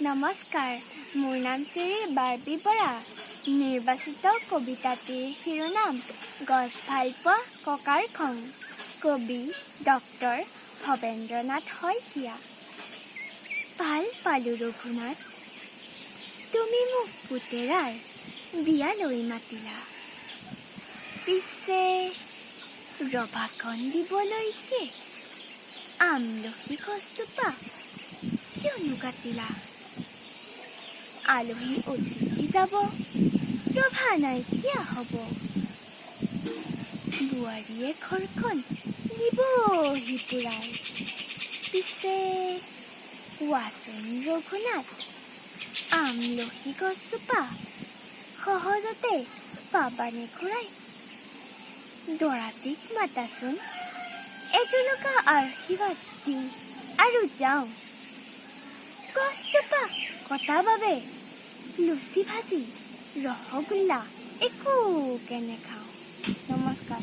নমস্কাৰ, মোৰ নাম শ্ৰী বাৰ্বী বৰা। নিৰ্বাচিত কবিতাটিৰ শিৰোনাম গছ ভালপোৱা ককাৰ খং। কবি ডক্টৰ ভৱেন্দ্ৰনাথ শইকীয়া। ভাল পালোঁ ৰঘুনাথ, তুমি মোক পুতেৰাৰ বিয়ালৈ মাতিলা। পিছে ৰভাখন দিবলৈকে আমলখি গছজোপা কিয়নো কাটিলা? আলহী অতিথি যাব, ৰভা নাইকিয়া হ'ব। বোৱাৰীয়ে ঘৰখন দিবহি পুৰাই। পিছে কোৱাচোন ৰঘুনাথ, আমলখি গছজোপা সহজতে পাবানে ঘূৰাই? দৰাটিক মাতাচোন, এজোলোকা আশীৰ্বাদ দিওঁ আৰু যাওঁ। গছজোপা কটা বাবে লুচি ভাজি ৰসগোল্লা একোকে নেখাওঁ। নমস্কাৰ।